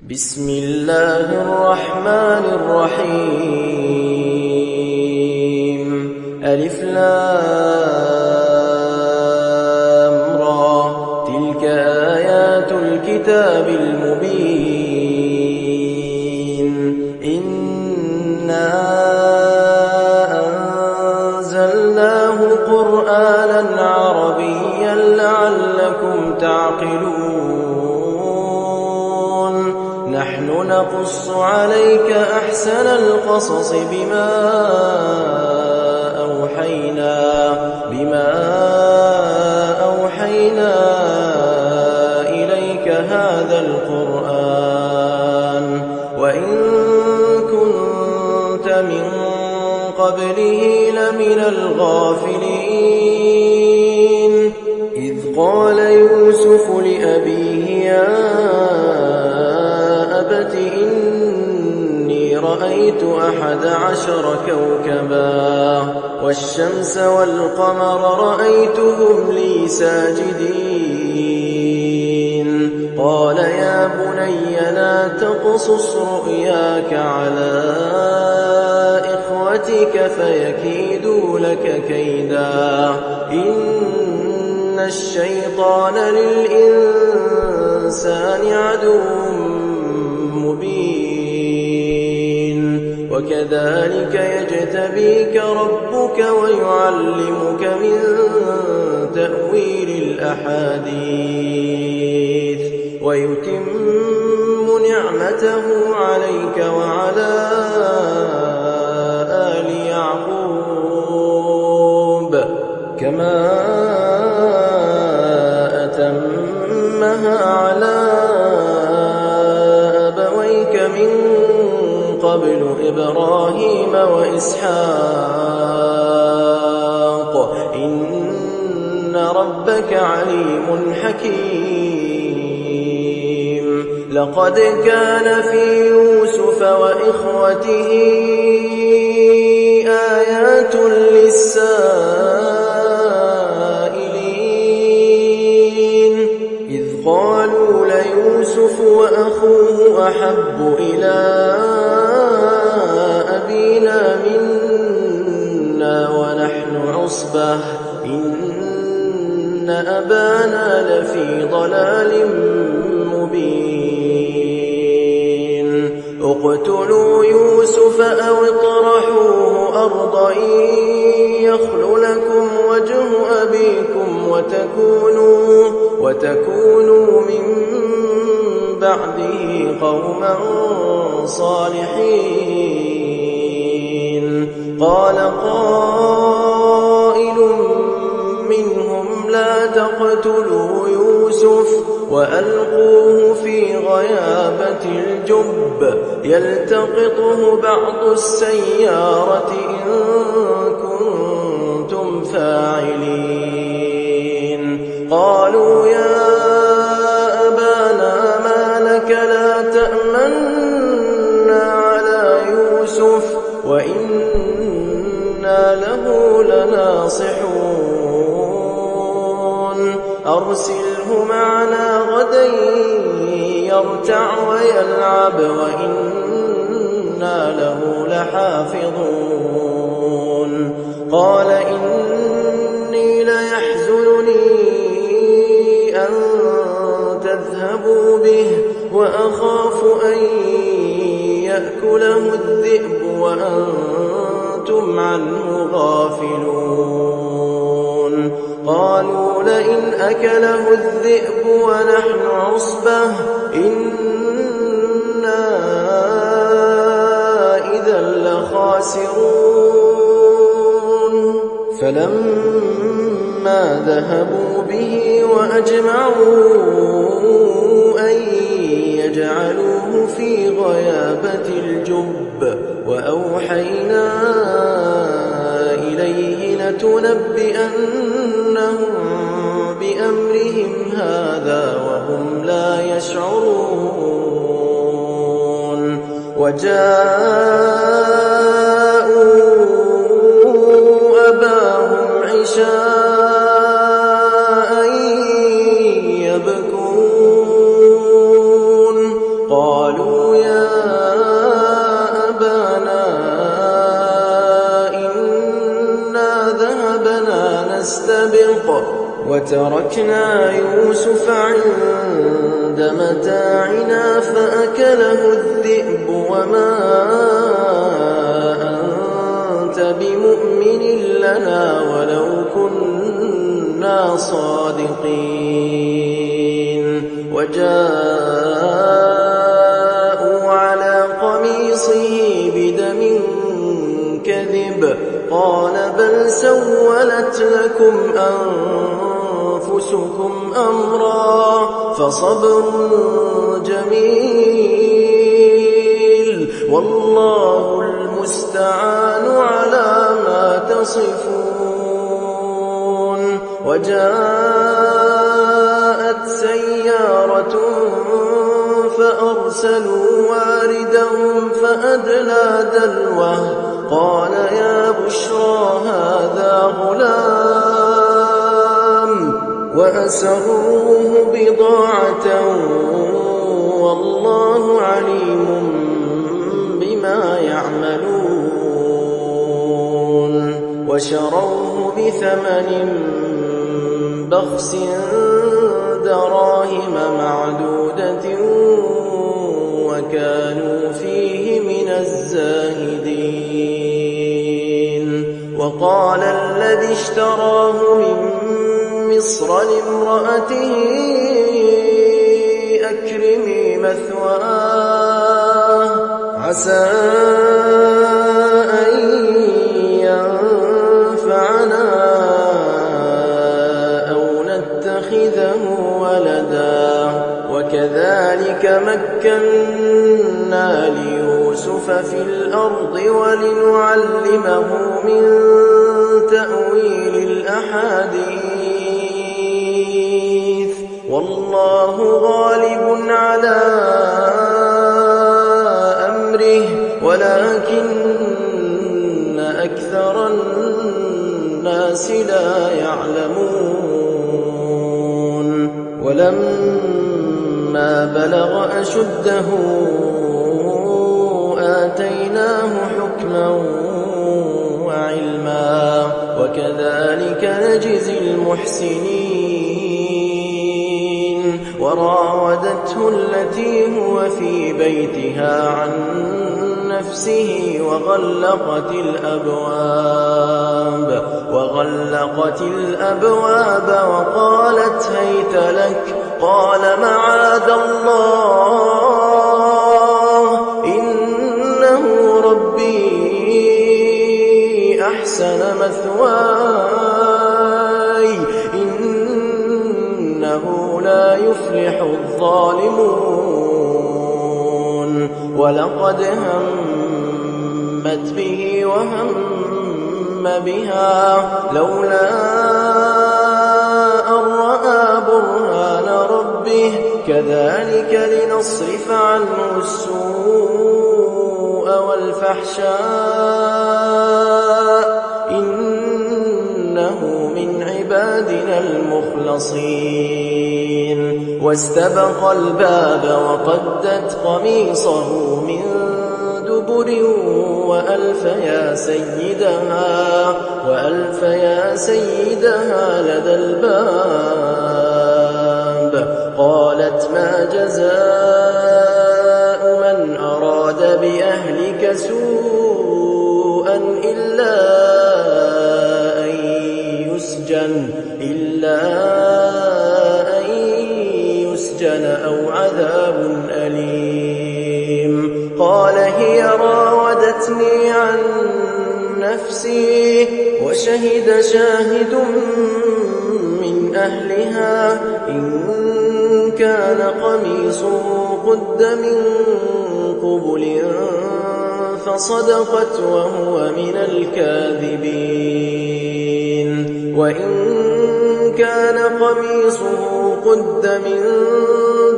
بسم الله الرحمن الرحيم. ألف لام را، تلك آيات الكتاب المبين. إنا أنزلناه قرآنا عربيا لعلكم تعقلون. نحن نقص عليك أحسن القصص بما أوحينا إليك هذا القرآن، وإن كنت من قبله لمن الغافلين. إذ قال يوسف لأبيه يا أبت إني رأيت 11 كوكبا والشمس والقمر رأيتهم لي ساجدين. قال يا بني لا تقصص رؤياك على إخوتك فيكيدوا لك كيدا، إن الشيطان للإنسان عدو مبين. وكذلك يجتبيك ربك ويعلمك من تأويل الأحاديث ويتم نعمته عليك وعلى آل يعقوب كما أتمها على أبويك من قبل إبراهيم وإسحاق، إن ربك عليم حكيم. لقد كان في يوسف وإخوته آيات للسائلين، إذ قالوا ليوسف وأخوه أحب إلى أبينا منا ونحن عصبة إن أبانا لفي ضلال مبين. اقتلوا يوسف أو اطرحوه أرضا يخل لكم وجه أبيكم وتكونوا من بعده قوما صالحين. قال قائل منهم لا تقتلوا يوسف وألقوه في غيابة الجب يلتقطه بعض السيارة إن كنتم فاعلين. قالوا يا أبانا ما لك لا تأمنا على يوسف وإنا له لناصحون. أرسله معنا غدا يرتع ويلعب وإنا له لحافظون. قال إني ليحزنني أن تذهبوا به وأخاف أن يأكله الذئب وأنتم عنه غافلون. قالوا لئن أكله الذئب ونحن عصبة إنا إذا لخاسرون. فلما ذهبوا به وأجمعوا أن يجعلوه في غيابة الجب وأوحينا إليه لتنبئنهم بأمرهم هذا وهم لا يشعرون. وجاءوا أباهم عشاء يبكون. قالوا يا أبانا إنا ذهبنا نستبق وتركنا يوسف عند متاعنا فأكله الذئب وما أنت بمؤمن لنا ولو كنا صادقين وجاءوا على قميصه بدم كذب قال بل سولت لكم أنفسكم أمرا فصبر جميل والله المستعان على ما تصفون وجاءت سيارة فأرسلوا واردهم فأدلى دلوه قال يا بشرى هذا غلام وأسروه بضاعة والله عليم بما يعملون وشروه بثمن بخس دراهم معدودة وكانوا فيه من الزاهدين وقال الذي اشتراه من مصر لامرأته أكرمي مثواه عسى أن ينفعنا أو نتخذه ولدا وكذلك مكنا ليوسف في الأرض ولنعلمه من تأويل الأحاديث والله غالب على أمره ولكن أكثر الناس لا يعلمون ولما بلغ أشده آتيناه حكما وعلما وكذلك نجزي المحسنين وراودته التي هو في بيتها عن نفسه وغلقت الأبواب وقالت هيت لك قال معاذ الله إنه ربي أحسن مثواي إنه لا يفلح الظالمون ولقد همت به وهم بها لولا أن رأى برهان ربه كذلك لنصرف عنه السوء والفحشاء إنه من عبادنا المخلصين واستبق الباب وقدت قميصه من دبر وألف يا سيدها لدى الباب قالت ما جزاء من أراد بأهلك سوءا إلا أن يسجن أو عذاب أليم قال هي راودتني عن نفسي وشهد شاهد من أهلها إن كان قميصه قد من قبل فصدقت وهو من الكاذبين وإن كان قميصه قد من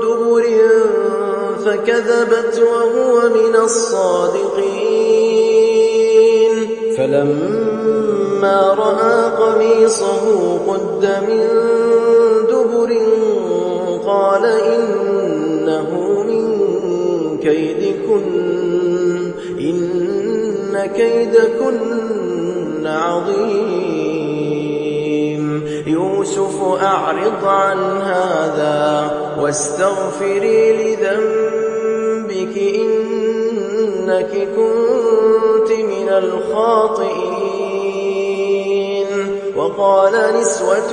دبر فكذبت وهو من الصادقين فلما رأى قميصه قد من دبر قال إنه من كيدكن إن كيدكن عظيم يوسف أعرض عن هذا واستغفري لذنبك إنك كنت من الخاطئين وقال نسوة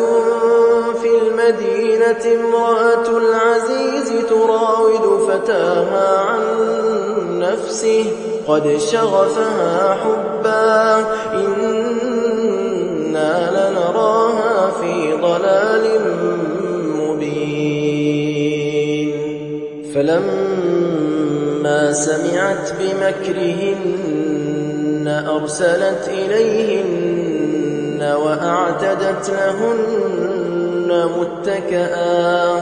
في المدينة امرأة العزيز تراود فتاها عن نفسه قد شغفها حبا إنا لنراها في ضلال مبين فلما سمعت بمكرهن أرسلت إليهن وأعتدت لهن متكئا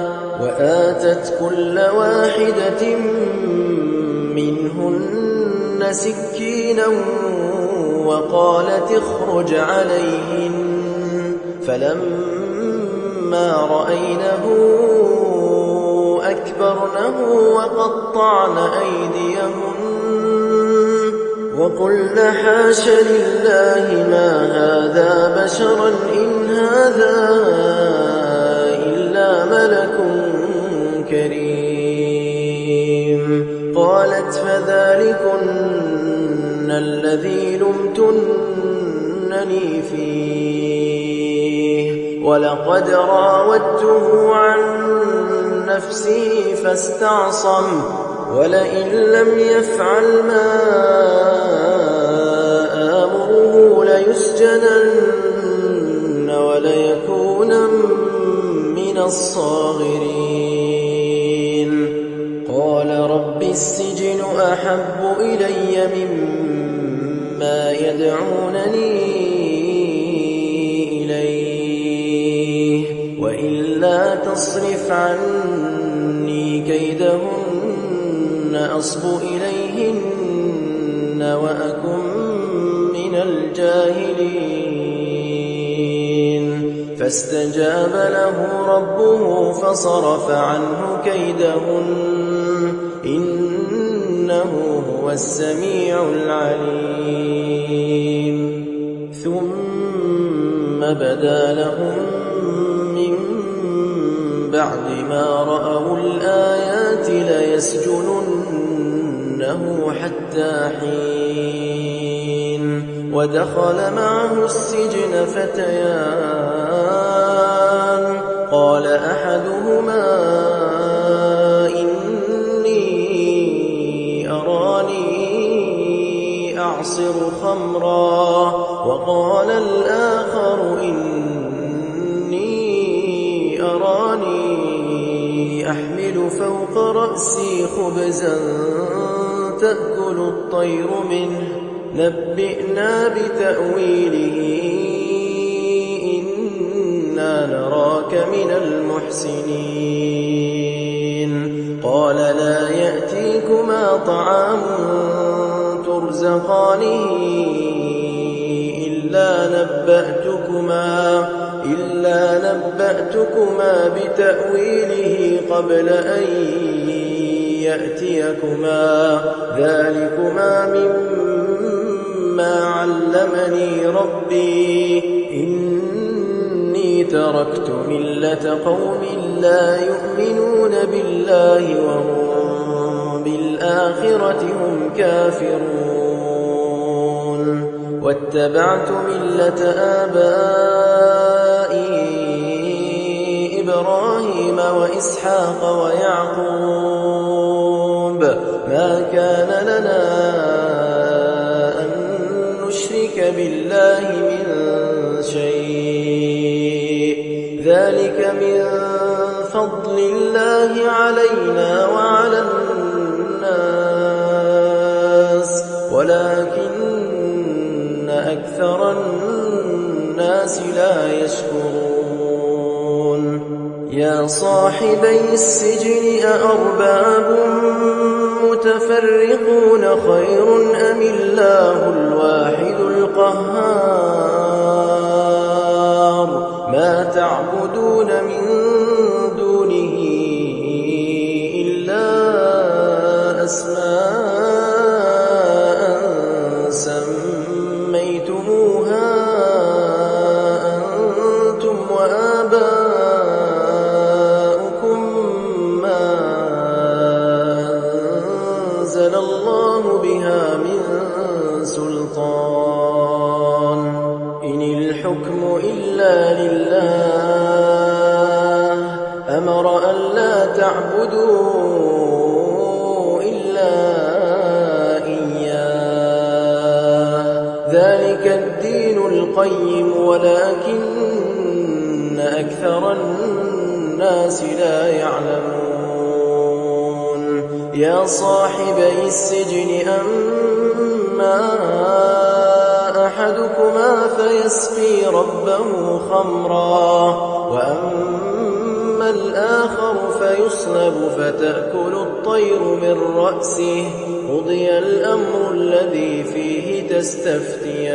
وآتت كل واحدة منهن سكينا وقالت اخرج عليهن فلما رأينه أكبرنه وقطعن أيديهن وقلن حاش لله ما هذا بشرا إن هذا إلا ملك كريم قالت فذلكن الذي لمتنني فيه ولقد راودته عن نفسه فاستعصم ولئن لم يفعل ما آمره ليسجنن وليكونن من الصاغرين قال رب السجن أحب إلي مما يدعونني إليه وإلا تصرف عني كيدهن أصب إليهن وأكن من الجاهلين فاستجاب له ربه فصرف عنه كيدهن إنه هو السميع العليم ثم بدا لهم من بعد ما رأوا الآيات ليسجننه حتى حين ودخل معه السجن فتيان قال أحدهما إني أراني أعصر خمرا وقال الآخر إني أراني أحمل فوق رأسي خبزا تأكل الطير منه نبئنا بتأويله إنا نراك من المحسنين قال لا يأتيكما طعام ترزقانه إلا نبأتكما بتأويله قبل أن يأتيكما ذلكما مما علمني ربي إني تركت ملة قوم لا يؤمنون بالله وهم بالآخرة هم كافرون واتبعت ملة آبائي إبراهيم وإسحاق ويعقوب ما كان لنا أن نشرك بالله من شيء ذلك من فضل الله علينا وعلى الناس ولكن أكثر الناس لا يشكرون يا صاحبي السجن أأرباب متفرقون خير أم الله الواحد القهار ما تعبدون من دونه إلا أسماء أنزل الله بها من سلطان إن الحكم إلا لله أمر أن لا تعبدوا إلا إياه ذلك الدين القيم ولكن أكثر الناس لا يعلمون يا صاحبي السجن أما أحدكما فيسقي ربه خمرا وأما الآخر فيصلب فتأكل الطير من رأسه قضي الأمر الذي فيه تستفتيان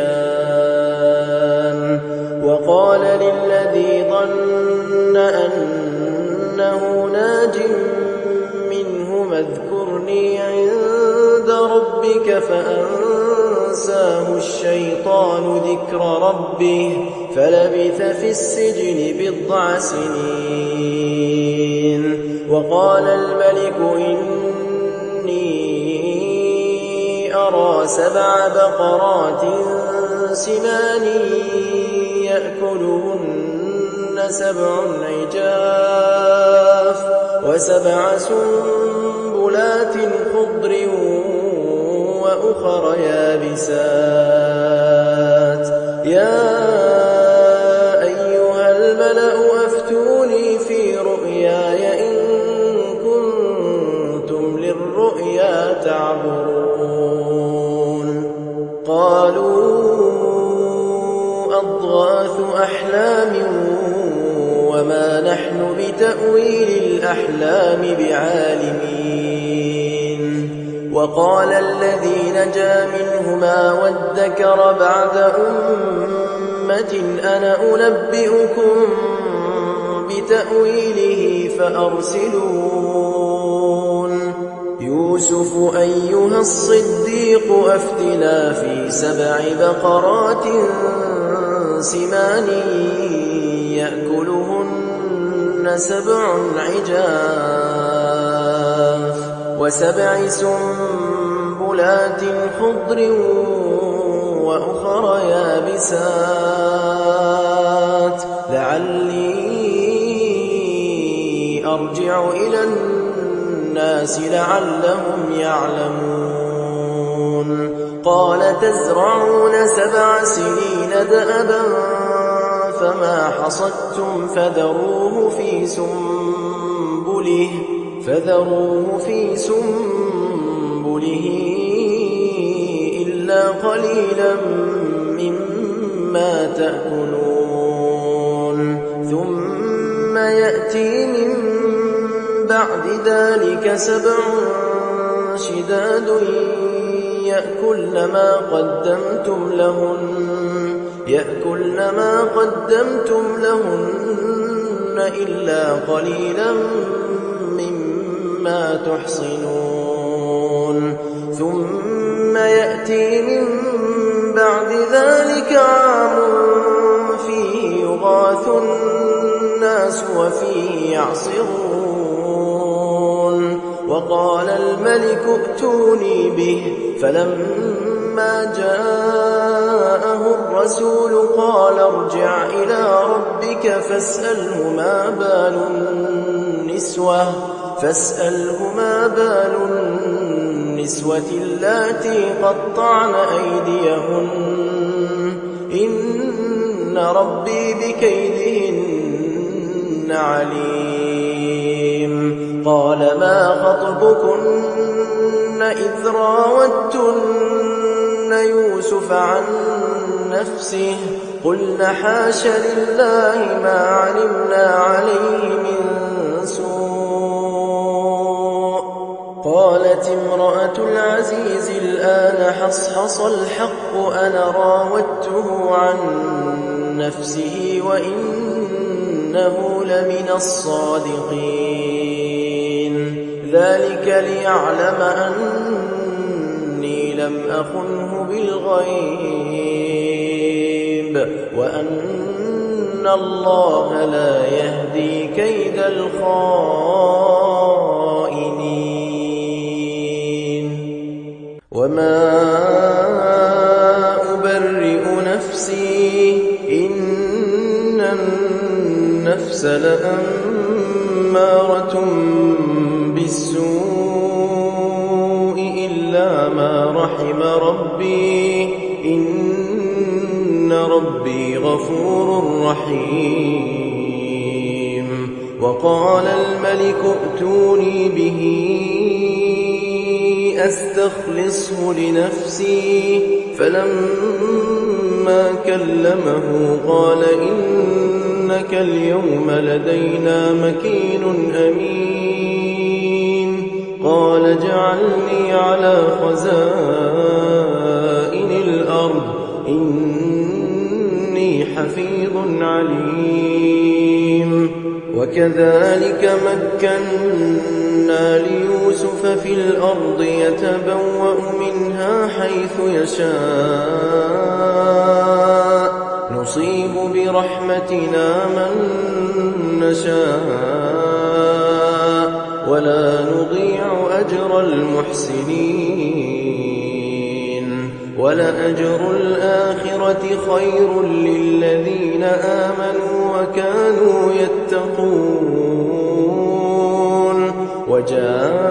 وقال للذي ظن أنه ناج منهما اذكرني عند ربك فأنساه الشيطان ذكر ربه فلبث في السجن بضع سنين وقال الملك إني أرى 7 بقرات سمان يأكلهن 7 عجاف و7 سنبلات خضر وأخر يابسات يا أيها الملأ أفتوني في رؤياي إن كنتم للرؤيا تعبرون قالوا أضغاث أحلام وما نحن بتأويل الأحلام بعالمين وقال الذي نجا منهما وادكر بعد أمة أنا أنبئكم بتأويله فأرسلون يوسف أيها الصديق أفتنا في 7 بقرات سمان يأكلهن 7 عجاف و7 سنبلات خضر وأخر يابسات لعلي أرجع إلى الناس لعلهم يعلمون قال تزرعون 7 سنين دأبا فما حصدتم فذروه في سنبله إلا قليلا مما تأكلون ثم يأتي من بعد ذلك 7 شداد يأكلن ما قدمتم لهن إلا قليلا مما تحصنون ثم يأتي من بعد ذلك عام فيه يغاث الناس وفيه يعصرون وقال الملك ائتوني به فلما جاءه الرسول قال ارجع إلى ربك فاسأله ما بال النسوة اللاتي قطعن أيديهن إن ربي بكيدهن عليم قال ما خطبكن إذ راوتن يوسف عن نفسه قلن حاش لله ما علمنا عليه من سوء قالت امرأة العزيز الآن حصحص الحق أنا راودته عن نفسه وإنه لمن الصادقين ذلك ليعلم أني لم أخنه بالغيب وأن الله لا يهدي كيد الخائنين وما أبرئ نفسي إن النفس لأمارة بالسوء إلا ما رحم ربي إن ربي غفور رحيم. وقال الملك ائتوني به أستخلصه لنفسي فلما كلمه قال إنك اليوم لدينا مكين أمين. قال اجعلني على خزائن الأرض إني حفيظ عليم. وكذلك مكنا ليوسف في الأرض يتبوأ منها حيث يشاء نصيب برحمتنا من نشاء ولا نضيع أجر المحسنين. ولأجر الآخرة خير للذين آمنوا وكانوا يتقون. وجاء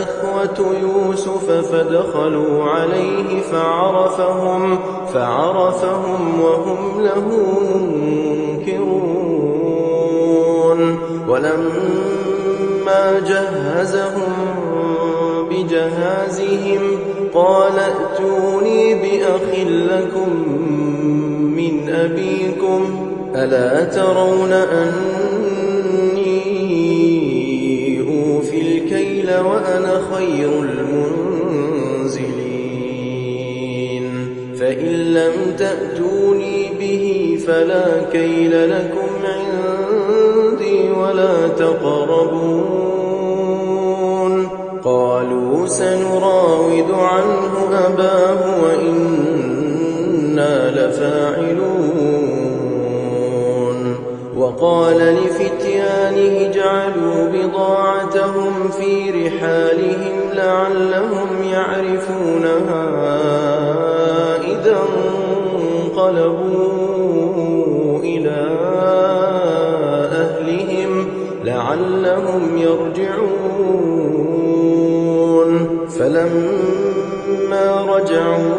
إخوة يوسف فدخلوا عليه فعرفهم وهم له منكرون. ولما جهزهم بجهازهم قال ائتوني بأخ لكم من أبيكم ألا ترون أني أوفي الكيل وأنا خير المنزلين. فإن لم تأتوني به فلا كيل لكم عندي ولا تقربون. قالوا سنراود عنه أباه وإنا لفاعلون. وقال لفتيانه اجعلوا بضاعتهم في رحالهم لعلهم يعرفونها إذا انقلبوا إلى أهلهم لعلهم يرجعون. فلما رجعوا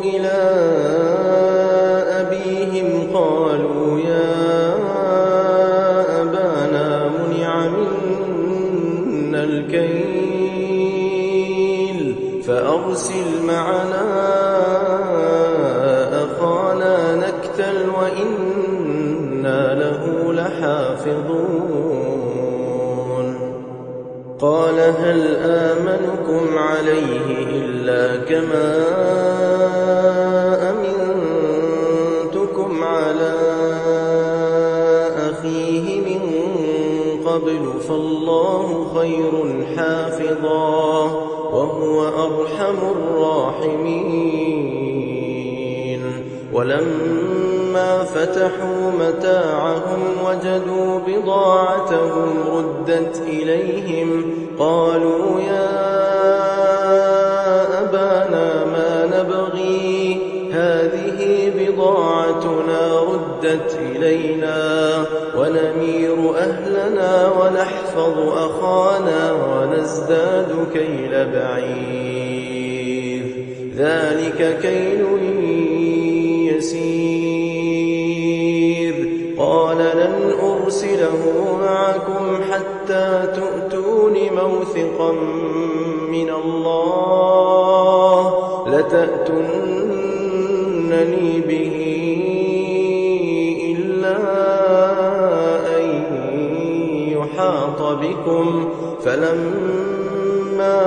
إلى أبيهم قالوا يا أبانا منع منا الكيل فأرسل معنا أخانا نكتل وإنا له لحافظون. قال هل آمنكم عليه إلا كما أمنتكم على أخيه من قبل فالله خير حافظا وهو أرحم الراحمين. ولما فتحوا متاعهم وجدوا بضاعتهم ردت إليهم قالوا يا أبانا ما نبغي هذه بضاعتنا ردت إلينا ونمير أهلنا ونحفظ أخانا ونزداد كيل بعير ذلك كيل يسير. قال لن أرسله معكم حتى تؤتون موثقا من الله لتأتونني به إلا أن يحاط بكم. فلما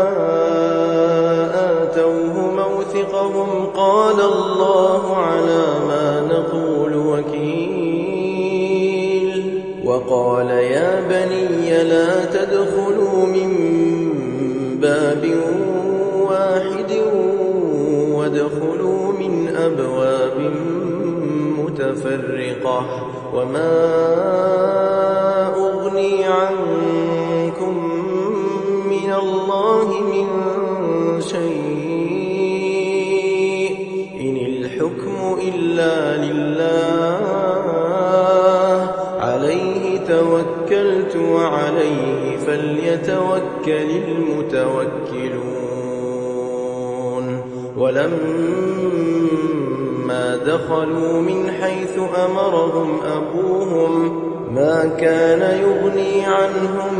آتوه موثقهم قال الله على ما نقول وكيل. وقال يا بني لا تدخلوا من باب واحد وادخلوا من أبواب متفرقة وما أغني عنكم من من الله من شيء إن الحكم إلا لله عليه توكلت وعليه فليتوكل المتوكلون ولما دخلوا من حيث أمرهم أبوهم ما كان يغني عنهم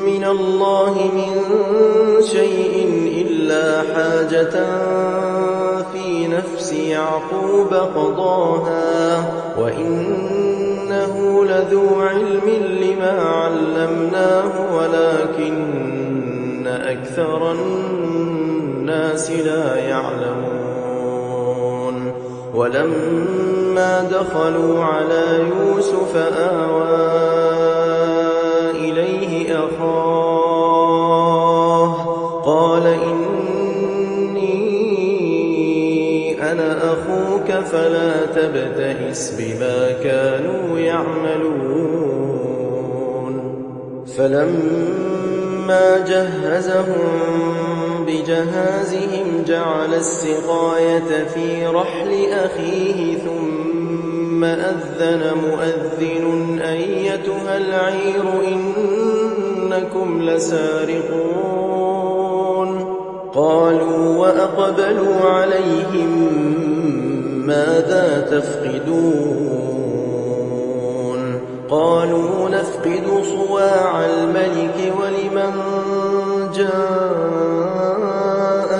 من الله من شيء إلا حاجة في نفس يعقوب قضاها وإنه لذو علم لما علمناه ولكن أكثر الناس لا يعلمون ولما دخلوا على يوسف آوى إليه أخاه قال إني أنا أخوك فلا تبتئس بما كانوا يعملون فلما جهزهم بجهازهم جعل السقاية في رحل أخيه ثم أذن مؤذن أيتها العير إنكم لسارقون قالوا وأقبلوا عليهم ماذا تفقدون قالوا نفقد صواع الملك ولمن جاء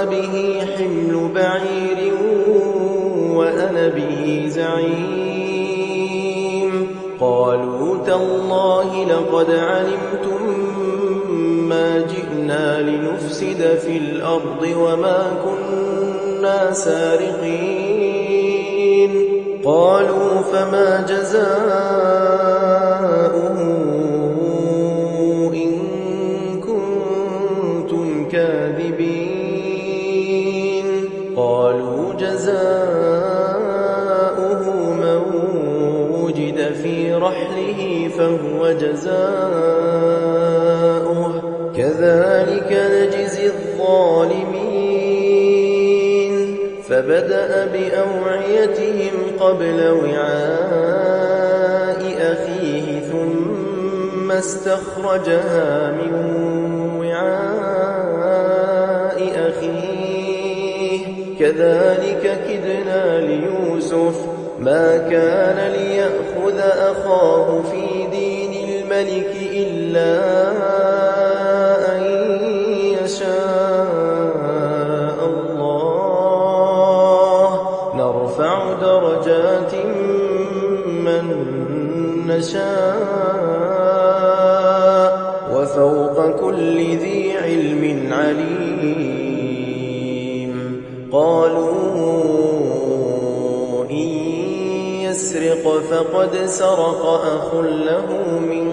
به حمل بعير وأنا به زعيم قالوا تالله لقد علمتم ما جئنا لنفسد في الأرض وما كنا سارقين قالوا فما جزاؤه إن كنتم كاذبين قالوا جزاؤه من وجد في رحله فهو جزاؤه كذلك نجزي الظالمين فبدأ بأوعيتهم قبل وعاء أخيه ثم استخرجها من وعاء أخيه كذلك كدنا ليوسف ما كان ليأخذ أخاه في دين الملك إلا أن يشاء الله نرفع درجات من نشاء وفوق كل ذي علم عليم قالوا إن يسرق فقد سرق أخ له من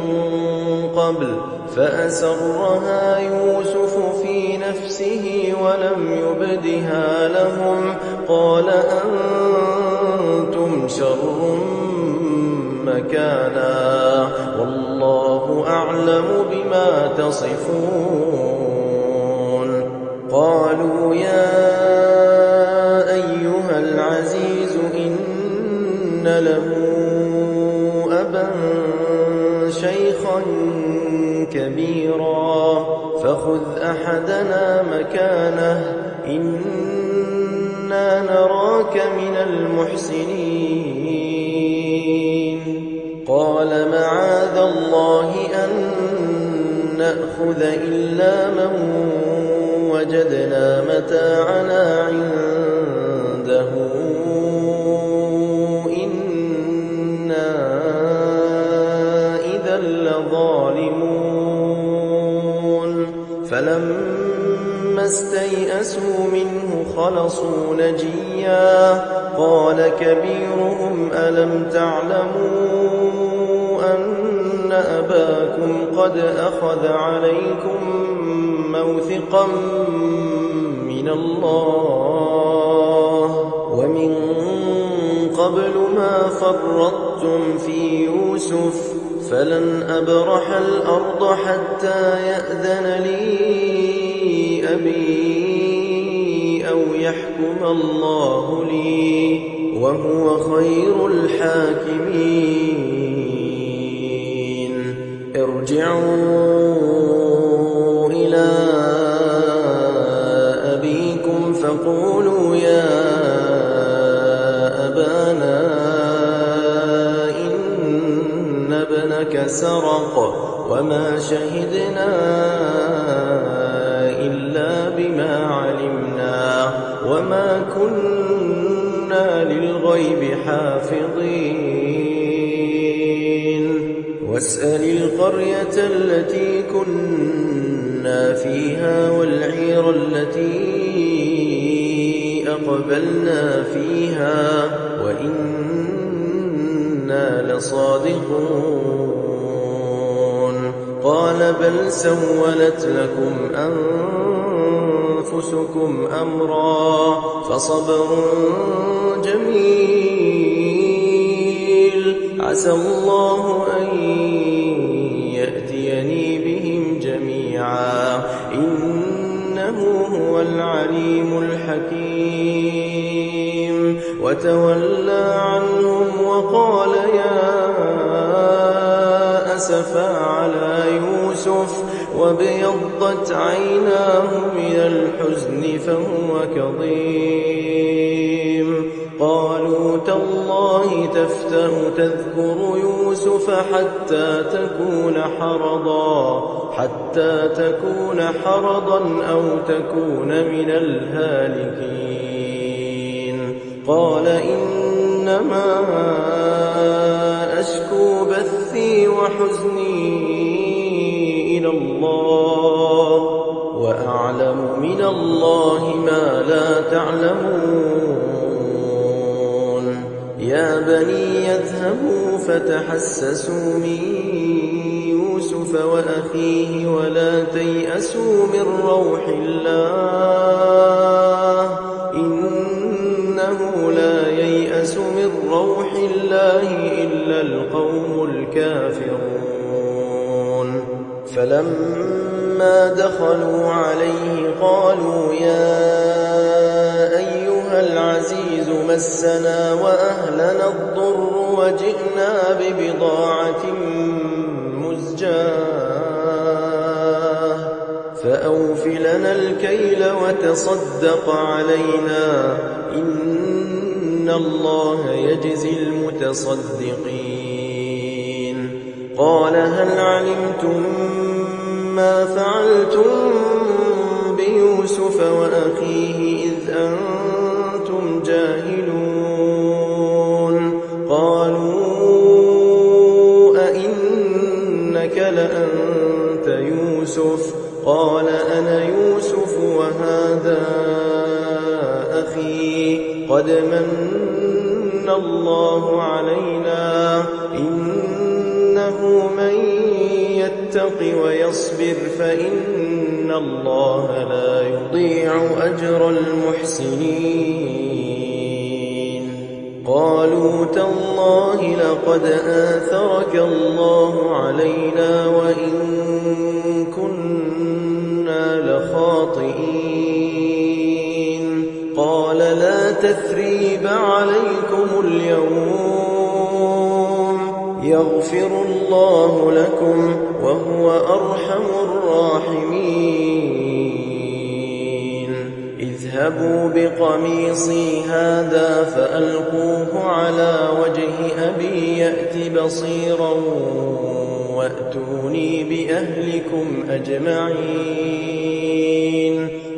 قبل فأسرها يوسف في نفسه ولم يبدها لهم قال أنتم شر مكانا والله أعلم بما تصفون قالوا يا أيها العزيز إن له أبا شيخا كبيرا فخذ أحدنا مكانه إنا نراك من المحسنين قال معاذ الله أن نأخذ إلا من وجدنا متاعنا عنده إنا إذا لظالمون فلما استيئسوا منه خلصوا نجيا قال كبيرهم ألم تعلموا أن أباكم قد أخذ عليكم موثقا من الله ومن قبل ما فرطتم في يوسف فلن أبرح الأرض حتى يأذن لي ليحكم الله لي وهو خير الحاكمين. ارجعوا إلى أبيكم فقولوا يا أبانا إن ابنك سرق وما شهدنا إلا بما علمنا وما كنا للغيب حافظين. واسأل القرية التي كنا فيها والعير التي أقبلنا فيها وإنا لصادقون. قال بل سولت لكم أنفسكم أمرا فصبر جميل عسى الله أن يأتيني بهم جميعا إنه هو العليم الحكيم. وتولى عنهم وقال يا أسفا على يوسف وابيضت عيناه من الحزن فهو كظيم. قالوا تالله تفتأ تذكر يوسف حتى تكون حرضا أو تكون من الهالكين. قال إنما أشكو بثي وحزني إلى الله وأعلم من الله ما لا تعلمون. يا بني يذهبوا فتحسسوا من يوسف وأخيه ولا تيأسوا من روح الله إنه لا ييأس من روح الله إلا القوم الكافرون. فلما دخلوا عليه قالوا يا أيها العزيز مسنا وأهلنا الضر وجئنا ببضاعة مزجاة فأوف لنا الكيل وتصدق علينا إن الله يجزي المتصدقين. قال هل علمتم ما فعلتم بيوسف وأخيه إذ أنتم جاهلون؟ قالوا أئنك لأنت يوسف؟ قال أنا يوسف وهذا أخي قد من الله علينا إنه من يتق ويصبر فإن الله لا يضيع أجر المحسنين. قالوا تالله لقد آثرك الله علينا وإن كنا لخاطئين. قال لا تثريب عليكم اليوم يغفر الله لكم وهو أرحم الراحمين. اذهبوا بقميصي هذا فألقوه على وجه أبي يأت بصيرا وأتوني بأهلكم أجمعين.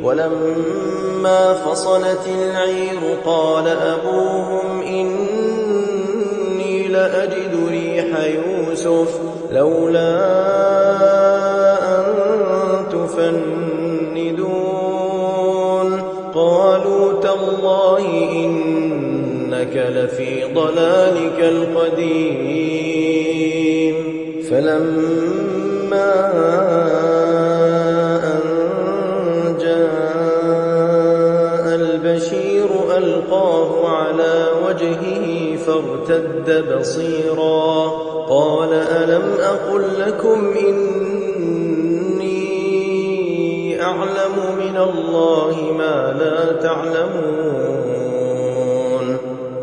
ولما فصلت العير قال أبوهم إني لأجد ريح يوسف لولا أن تفندون. قالوا تالله إنك لفي ضلالك القديم. فلما أن جاء البشير ألقاه على وجهه فارتد بصيرا. قال ألم أقل لكم إني أعلم من الله ما لا تعلمون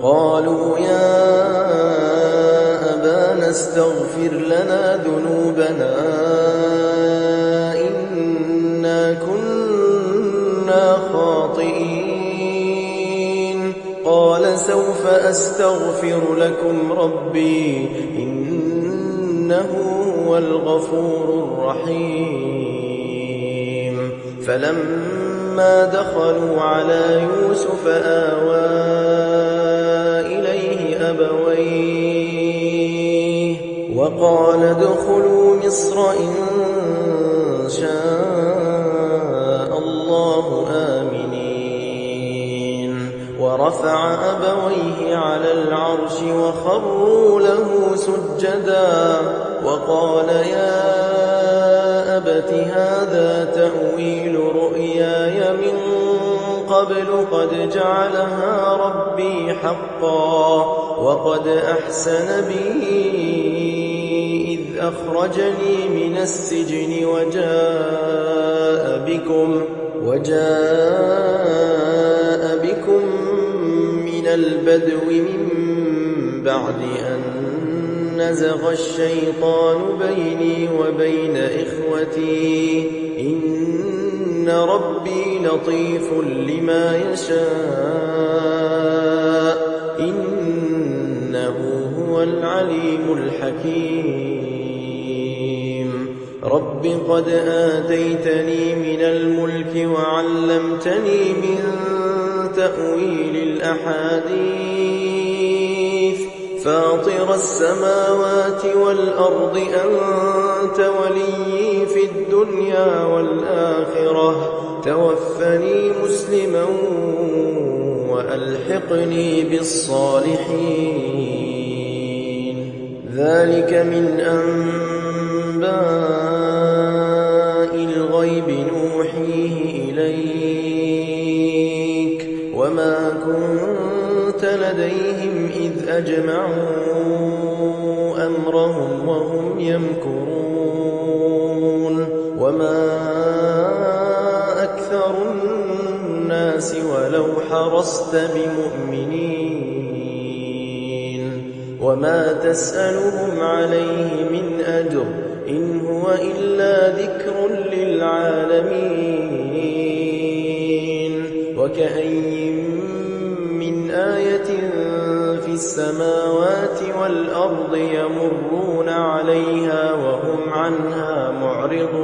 قالوا يا أبانا استغفر لنا ذنوبنا إنا كنا خاطئين قال سوف أستغفر لكم ربي إنه هو الغفور الرحيم فلما دخلوا على يوسف آوى إليه أبويه وقال ادخلوا مصر إن شاء الله آمنين ورفع أبويه على العرش وخروا له سجدا وقال يا أبت هذا تأويل رؤياي من قبل قد جعلها ربي حقا وقد أحسن بي إذ أخرجني من السجن وجاء بكم من البدو من بعد أن نزغ الشيطان بيني وبين إخوتي إن ربي لطيف لما يشاء إنه هو العليم الحكيم رب قد آتيتني من الملك وعلمتني من تأويل الأحاديث فاطر السماوات والأرض أنت وليي في الدنيا والآخرة توفني مسلما وألحقني بالصالحين ذلك من أنباء الغيب نوحيه إليك وما كنت لديهم إذ أجمعوا أمرهم وهم يمكرون وما أكثر الناس ولو حرصت بمؤمنين وما تسألهم عليه من أجر إن هو إلا ذكر للعالمين وكأين من آية في السماوات والأرض يمرون عليها وهم عنها معرضون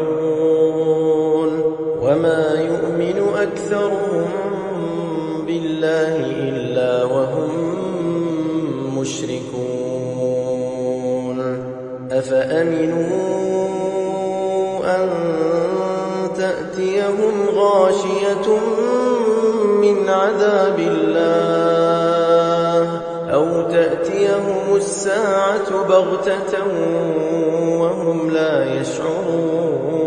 وما يؤمن أكثرهم بالله إلا وهم مشركون أفأمنوا أن تأتيهم غاشية من عذاب الله أو تأتيهم الساعة بغتة وهم لا يشعرون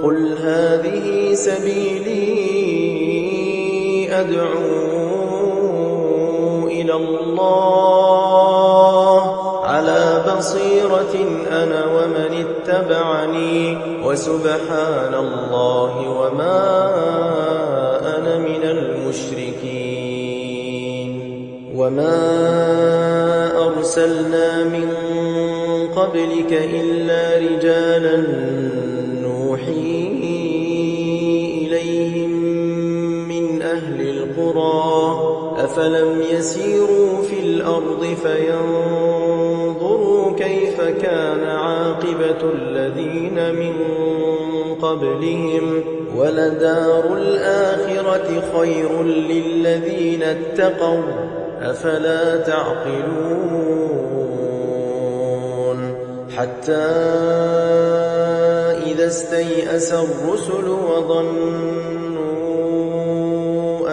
قل هذه سبيلي أدعو إلى الله على بصيرة أنا ومن اتبعني وسبحان الله وما أنا من المشركين وما أرسلنا من قبلك إلا رجالا نوحي إليهم من أهل القرى أفلم يسيروا في الأرض فينظروا كيف كان عاقبة الذين من قبلهم ولدار الآخرة خير للذين اتقوا أفلا تعقلون حتى إذا استيأس الرسل وظنوا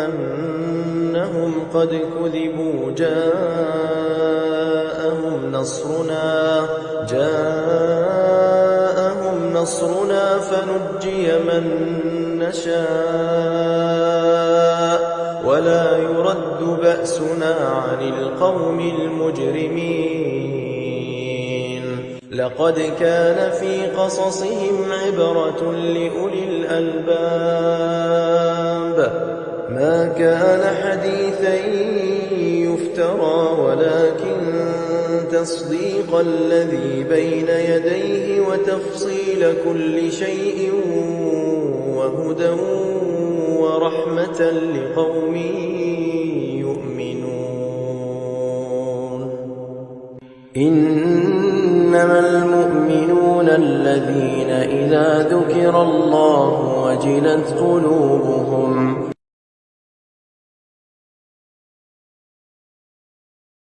أنهم قد كذبوا جاءهم نصرنا فنجي من نشاء ولا يرد بأسنا عن القوم المجرمين لقد كان في قصصهم عبرة لأولي الألباب ما كان حديثا يفترى ولكن تصديق الذي بين يديه وتفصيل كل شيء وهدى ورحمة لقوم يؤمنون. إنما المؤمنون الذين إذا ذكر الله وجلت قلوبهم